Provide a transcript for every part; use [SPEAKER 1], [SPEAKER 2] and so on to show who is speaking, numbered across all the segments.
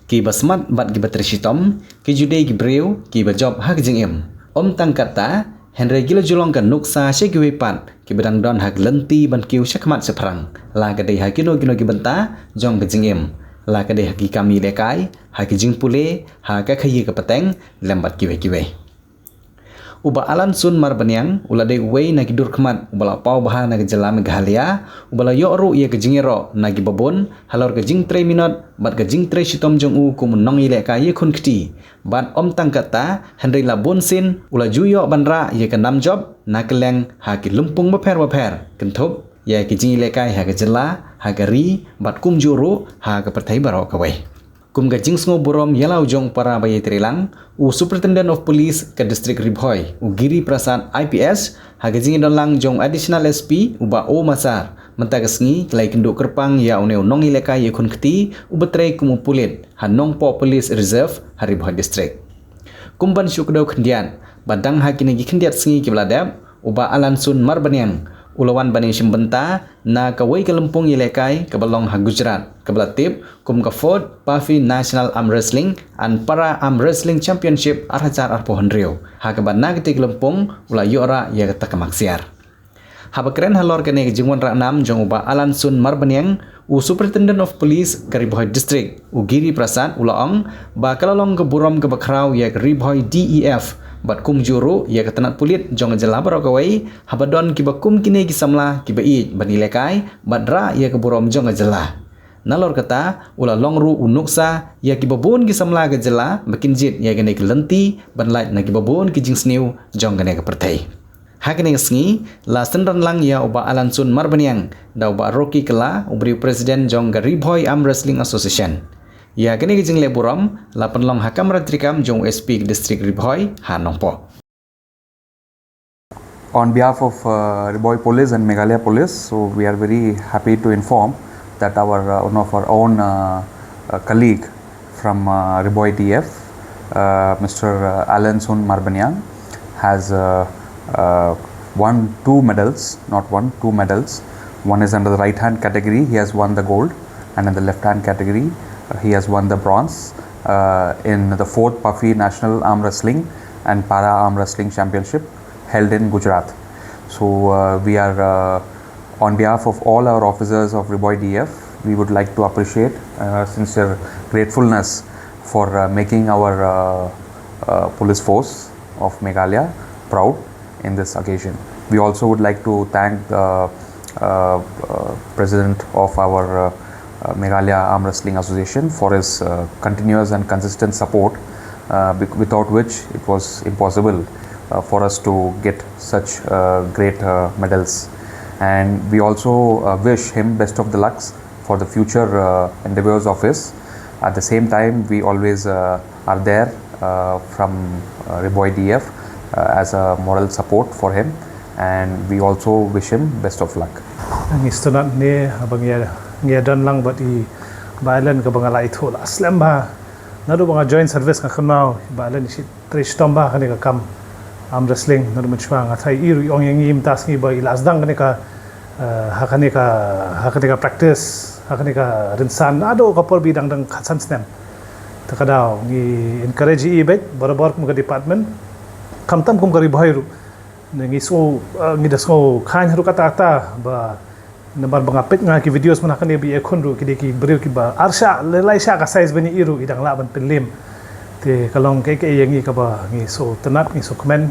[SPEAKER 1] ki basmat bat ki batrisitom ki jude ki breu ki bajob hak jingem tang kata Henry gila julong kan nuksa syeki wepat ki bedang don hak lenti ban kiu syakmat seprang la kadai hak kino ki benta jong ke jingem la kadai hak ki kami lekai hak ki jing pule hak ka khayi ka pateng lembat kiwe uba alan sun mar banyang ulade wei nagi Durkhmat ubala pau baha nagi Jylla Meghalaya ubala yoru ia ke jingero nagi babon halor ke jing 3 minut bat ke jing 3 sitom jong u kum nong ile ka ye khun kti bat tang kata Henry la bon sin ula juyo banra ye ke nam job na keleng ha ki lumpung bapher kenthop ye ke jing ile ka ha ke Jylla ha ke ri bat kum juru ha ke perthai baro ka wei kum ga Jingsarong yalau jong para bayi trilang u Superintendent of Police ke District Ri Bhoi u Giri Prasad IPS ha ga jing lang jong Additional SP u ba o masar menta kesngi kelai kenduk kerpang ya uneu nong ileka ye khun kti u betrei kum Pulit ha Nongpoh Police Reserve ha Ri Bhoi District kum ban syukdau khendian badang ha kini gi khendiat sngi ki bladap u ba alan sun mar banyang ulawan bani simbenta na kawai ke lempung ilekai ke balong ha Gujarat ke belatip kum ke Fort Pafi National Arm Wrestling and Para Arm Wrestling Championship arhacar arpohon rio ha ke bana ke lempung ula yora ya ke takamaksiar ha bakren halor ke ne jingwan ra nam jong uba alan sun marbanyang u Superintendent of Police ke Ri Bhoi District u Giri Prasad ulaong ba kalalong ke burom ke bakrau ya ke Ri Bhoi DEF bat kum juru ya ke Tnat Pulit jong Jylla baro kawai habadon ki bakum kine ki samla ki bai banilekai badra ya ke burom jong Jylla nalor kata ula longru unuksa ya ki babon ki samla ke Jylla bakinjit ya ke ne lenti banlait na ki babon ki jingsniu jong ne ke perthai hakene sngi la senran lang ya uba alan sun marbanyang da uba roki kala ubri president jong Ri Bhoi Arm Wrestling Association ya kini kijing le buram la penlong hakam ratrikam jong SP District Ri Bhoi ha Nongpoh.
[SPEAKER 2] On behalf of Ri Bhoi Police and Meghalaya Police, so we are very happy to inform that our one of our own colleague from Ri Bhoi DF, Mr. Alan Sun Marbanyang, has won 2 medals, not one, 2 medals. One is under the right hand category, he has won the gold, and in the left hand category he has won the bronze in the 4th Pafi National Arm Wrestling and Para Arm Wrestling Championship held in Gujarat. So we are on behalf of all our officers of Ri Bhoi DF, we would like to appreciate sincere gratefulness for making our police force of Meghalaya proud in this occasion. We also would like to thank the president of our Meghalaya Arm Wrestling Association for his continuous and consistent support, without which it was impossible for us to get such great medals. And we also wish him best of the lucks for the future endeavors of his. At the same time, we always are there from Ri Bhoi DF as a moral support for him, and we also wish him best of luck.
[SPEAKER 3] Synod ni abang ya dan lang bat I bailan ka bangala ito la aslam ba nado banga joint service ka kamau bailan si trish tomba kani ka kam arm wrestling nado machwa nga thai iru yong yang im tas ngi ba ilas dang kani ka hakani ka practice hakani ka rinsan ado ka por bidang dang khatsan snem takadaw ngi encourage I bet barabar kum ka department kamtam kum ka Ri Bhoi ru ngi so ngi dasko khan haru kata ba nabar bangapit nga ki videos mana kan bi ekon ru ki beriu ki ba arsha lelai sha ka size bani iru idang la ban pelim te kalong ke yangi ka ba ngi so Tnat ngi so comment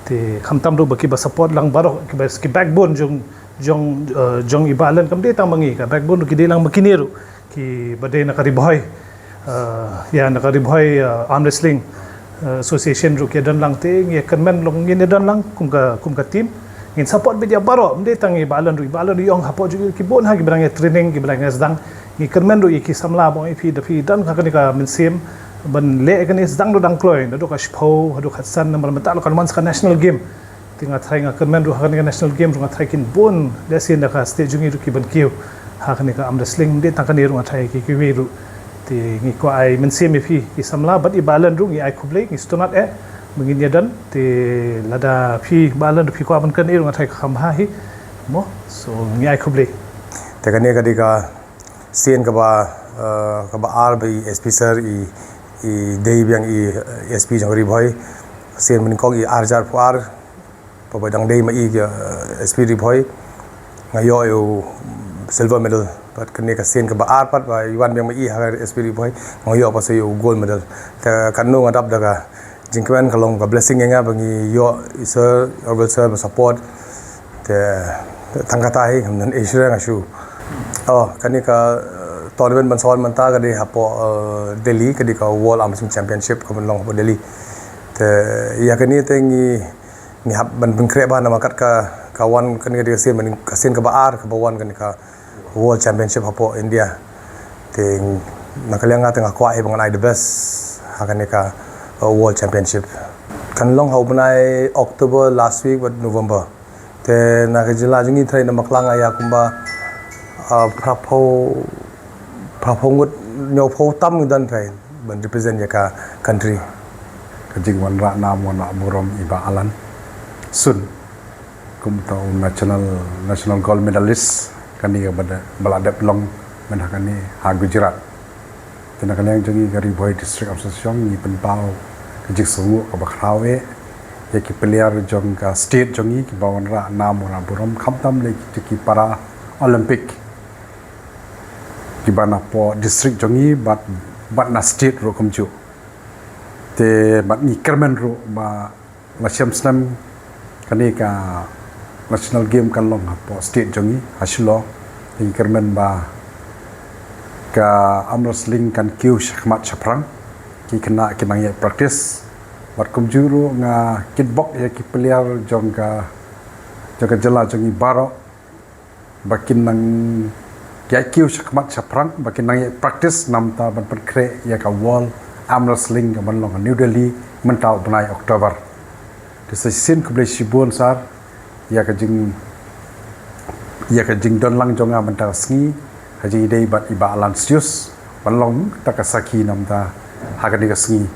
[SPEAKER 3] te khamtam ru ba ki ba support lang baro ki backbone jong ibalan kam de tang mangi ka backbone ki de lang makiniru ki bade na ka Ri Bhoi ya na ka Ri Bhoi Arm Wrestling Association ru ki dan lang te ngi comment long ngi dan lang kum ka team in support media baro mde tangi balan ru yong hapo ju ki bon ha ki brang training ki brang sedang ki kermen ru ki samla bo ipi dapi dan ka ka mensim ban le ka ni sedang ru dang kloy do ka shpo do khatsan namar mata lo kan mans ka national game tinga thai nga kermen ru ha ka national game ru nga thai kin bon lesin da ka stage jungi ru ki ban kiu ha ka ni ka am wrestling mde tang ka ni ru nga thai ki wi ru ti ngi ko ai mensim ipi ki samla bat I balan ru ngi ai khuble ngi stonat mungkin dan te lada pi balan pi ko aban kan iru ngatai khambha hi mo so ngai khuble
[SPEAKER 4] te kane ka dika sien ka ba ka ba ar ba SP sir i dei biang i SP jong Ri Bhoi sen min kong i arjar puar pa ba dang dei ma i SP Ri Bhoi ngayo yo silver medal pat kene ka sen ka ba ar pat ba yuan biang ma i ha SP Ri Bhoi ngayo pa se yo gold medal ta kan no ngadap daga jingkwen kalong ka blessing nga bangi yo sir or sir support te tangkata hi hamnan Asia ngashu kani ka tournament bansawan manta ka di hapo Delhi ka di ka World Arm Wrestling Championship ka long hapo Delhi te ya kani te ni hap ban pengkre ba nama kat ka kawan kani ka di sen ban kasen ka baar ka bawan kani ka World Championship hapo India te nakaliang nga tengah kwa bangan ai the best hakani ka World Championship kan long hau banai October last week but November te nakajila jingi thai na maklang aya kumba Prapong Nongpoh tam dan thai ban represent ya ka country
[SPEAKER 5] kajing wan ra nam wan burom iba alan sun kum tau national gold medalist kani ga balada long men hakani ha Gujarat tena kaliang jangi Ri Bhoi district association ni penpau kajing sungu ka bakrawe ya ki player jong ka state jongi ki bawan ra nam wan burom khamtam le ki para olympic ki bana po district jongi bat na state ro komju te bat ni kermen ro ba lasiam snam kani ka national game kan long po state jongi Shillong ni kermen ba ka arm wrestling kan kiu shakmat chaprang ki kena ki nang practice bat komju ro nga kickbox ya ki player jong ka Jylla jongi baro bakin nang ya kiu shakmat chaprang bakin nang practice namta ban perkre ya ka wall arm wrestling ka ban long New Delhi mentau benai Oktober de sin kuble shibun sar ya ka jing don lang jonga mentau sngi haji dei bat iba alan sius ban long takasaki namta hagani ka sngi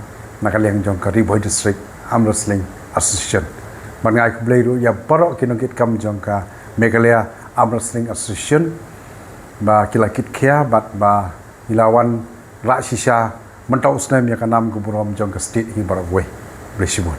[SPEAKER 5] nakaliang jong ka Ri Bhoi district arm wrestling association ban ngai kuble ru ya baro kinongit kam jong ka Meghalaya arm wrestling association ba kila kit kia bat ba ilawan ra shisha mentau snam ya kanam ku burom jong ka state hi barawai blesibon